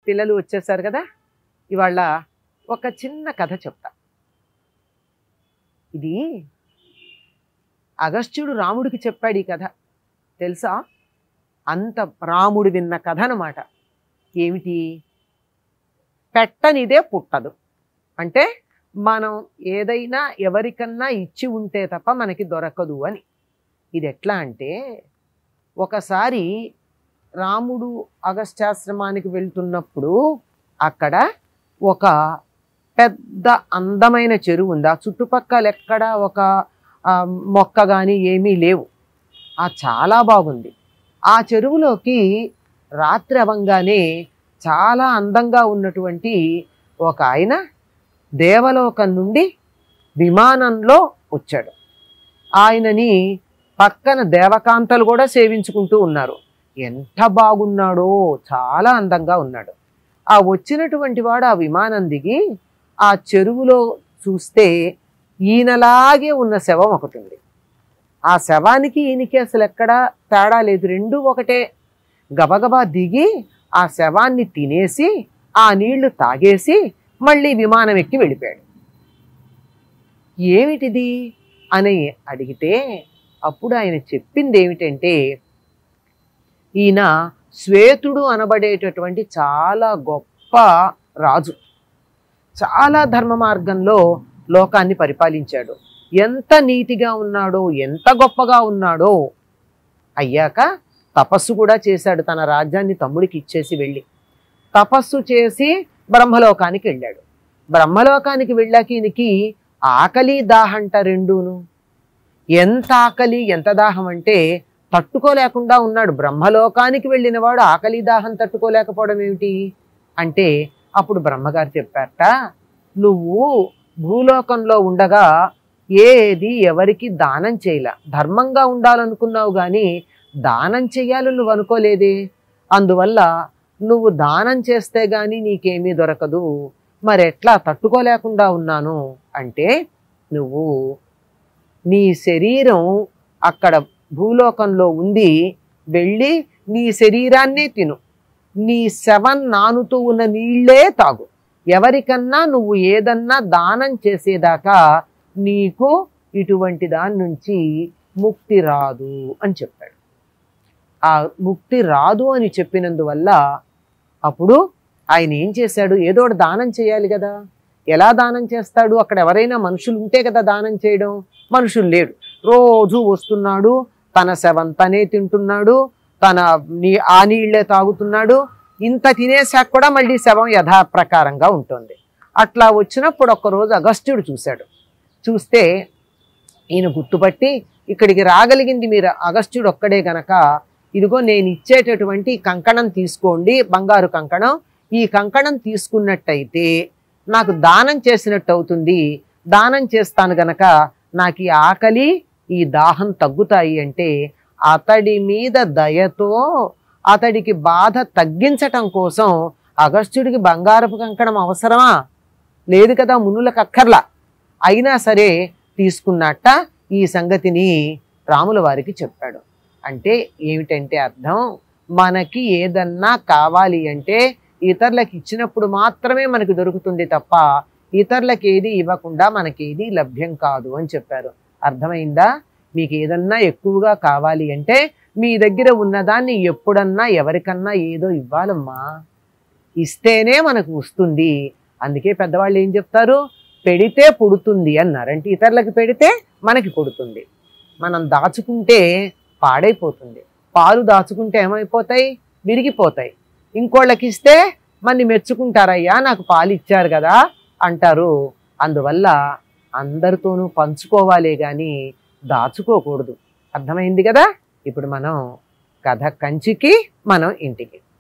పిల్లలు వచ్చేసారు కదా. ఇవాళ ఒక చిన్న కథ చెప్తా. ఇది అగస్త్యుడు రాముడికి చెప్పాడు ఈ కథ. తెలుసా? అంత రాముడు విన్న కథ అన్నమాట. ఏమిటి? పెట్టనిదే పుట్టదు. అంటే మనం ఏదైనా ఎవరికన్నా ఇచ్చి ఉంటే తప్ప మనకి దొరకదు అని. ఇది ఎట్లా అంటే, ఒకసారి రాముడు అగస్త్యాశ్రమానికి వెళ్తున్నప్పుడు అక్కడ ఒక పెద్ద అందమైన చెరువు ఉంది. ఆ చుట్టుపక్కల ఎక్కడ ఒక మొక్క కానీ ఏమీ లేవు. చాలా బాగుంది. ఆ చెరువులోకి రాత్రి అవంగానే చాలా అందంగా ఉన్నటువంటి ఒక ఆయన దేవలోకం నుండి విమానంలో వచ్చాడు. ఆయనని పక్కన దేవకాంతలు కూడా సేవించుకుంటూ ఉన్నారు. ఎంత బాగున్నాడో, చాలా అందంగా ఉన్నాడు. ఆ వచ్చినటువంటి వాడు ఆ విమానం దిగి ఆ చెరువులో చూస్తే ఈయనలాగే ఉన్న శవం ఒకటి ఉంది. ఆ శవానికి ఈయనకి అసలు ఎక్కడా తేడా లేదు, రెండూ ఒకటే. గబగబా దిగి ఆ శవాన్ని తినేసి ఆ నీళ్లు తాగేసి మళ్ళీ విమానం ఎక్కి వెళ్ళిపోయాడు. ఏమిటిది అని అడిగితే అప్పుడు ఆయన చెప్పింది ఏమిటంటే, ఈయన శ్వేతుడు అనబడేటటువంటి చాలా గొప్ప రాజు. చాలా ధర్మ మార్గంలో లోకాన్ని పరిపాలించాడు. ఎంత నీతిగా ఉన్నాడో, ఎంత గొప్పగా ఉన్నాడో. అయ్యాక తపస్సు కూడా చేశాడు. తన రాజ్యాన్ని తమ్ముడికి ఇచ్చేసి వెళ్ళి తపస్సు చేసి బ్రహ్మలోకానికి వెళ్ళాడు. బ్రహ్మలోకానికి వెళ్ళాక ఈయనకి ఆకలి దాహంట రెండూను. ఎంత ఆకలి ఎంత దాహం అంటే తట్టుకోలేకుండా ఉన్నాడు. బ్రహ్మలోకానికి వెళ్ళిన వాడు ఆకలి దాహం తట్టుకోలేకపోవడం ఏమిటి అంటే, అప్పుడు బ్రహ్మగారు చెప్పారట, నువ్వు భూలోకంలో ఉండగా ఏది ఎవరికి దానం చేయలే. ధర్మంగా ఉండాలనుకున్నావు కానీ దానం చెయ్యాలని నువ్వు అనుకోలేదే. అందువల్ల నువ్వు దానం చేస్తే గాని నీకేమీ దొరకదు. మరి ఎట్లా తట్టుకోలేకుండా ఉన్నాను అంటే, నువ్వు నీ శరీరం అక్కడ భూలోకంలో ఉంది, వెళ్ళి నీ శరీరాన్నే తిను, నీ శవం నానుతూ ఉన్న నీళ్లే తాగు. ఎవరికన్నా నువ్వు ఏదన్నా దానం చేసేదాకా నీకు ఇటువంటి దాని నుంచి ముక్తి రాదు అని చెప్పాడు. ఆ ముక్తి రాదు అని చెప్పినందువల్ల అప్పుడు ఆయన ఏం చేశాడు, ఏదో ఒకటి దానం చేయాలి కదా. ఎలా దానం చేస్తాడు? అక్కడ ఎవరైనా మనుషులు ఉంటే కదా దానం చేయడం. మనుషులు లేడు. రోజు వస్తున్నాడు, తన శవం తనే తింటున్నాడు, ఆ నీళ్లే తాగుతున్నాడు. ఇంత తినేసాక కూడా మళ్ళీ శవం యథాప్రకారంగా ఉంటుంది. అట్లా వచ్చినప్పుడు ఒక్కరోజు అగస్త్యుడు చూశాడు. చూస్తే ఈయన గుర్తుపట్టి, ఇక్కడికి రాగలిగింది మీరు అగస్త్యుడు ఒక్కడే గనక, ఇదిగో నేను ఇచ్చేటటువంటి కంకణం తీసుకోండి, బంగారు కంకణం. ఈ కంకణం తీసుకున్నట్టయితే నాకు దానం చేసినట్టు అవుతుంది. దానం చేస్తాను గనక నాకు ఈ ఆకలి ఈ దాహం తగ్గుతాయి అంటే, అతడి మీద దయతో అతడికి బాధ తగ్గించటం కోసం అగస్త్యుడికి బంగారపు కంకణం అవసరమా? లేదు కదా, మునులకు అక్కర్లా. అయినా సరే తీసుకున్నట్ట ఈ సంగతిని రాముల వారికి చెప్పాడు. అంటే ఏమిటంటే అర్థం, మనకి ఏదన్నా కావాలి అంటే ఇతరులకు ఇచ్చినప్పుడు మాత్రమే మనకు దొరుకుతుంది తప్ప ఇతరులకు ఏది ఇవ్వకుండా మనకేది లభ్యం కాదు అని చెప్పారు. అర్థమైందా? మీకు ఏదన్నా ఎక్కువగా కావాలి అంటే మీ దగ్గర ఉన్నదాన్ని ఎప్పుడన్నా ఎవరికన్నా ఏదో ఇవ్వాలమ్మా. ఇస్తేనే మనకు వస్తుంది. అందుకే పెద్దవాళ్ళు ఏం చెప్తారు, పెడితే పుడుతుంది అన్నారు. అంటే ఇతరులకు పెడితే మనకి పుడుతుంది. మనం దాచుకుంటే పాడైపోతుంది. పాలు దాచుకుంటే ఏమైపోతాయి? విరిగిపోతాయి. ఇంకోళ్ళకి ఇస్తే మన్ని మెచ్చుకుంటారయ్యా, నాకు పాలు ఇచ్చారు కదా అంటారు. అందువల్ల అందరితోనూ పంచుకోవాలే కానీ దాచుకోకూడదు. అర్థమైంది కదా? ఇప్పుడు మనం కథ కంచికి, మనం ఇంటికి.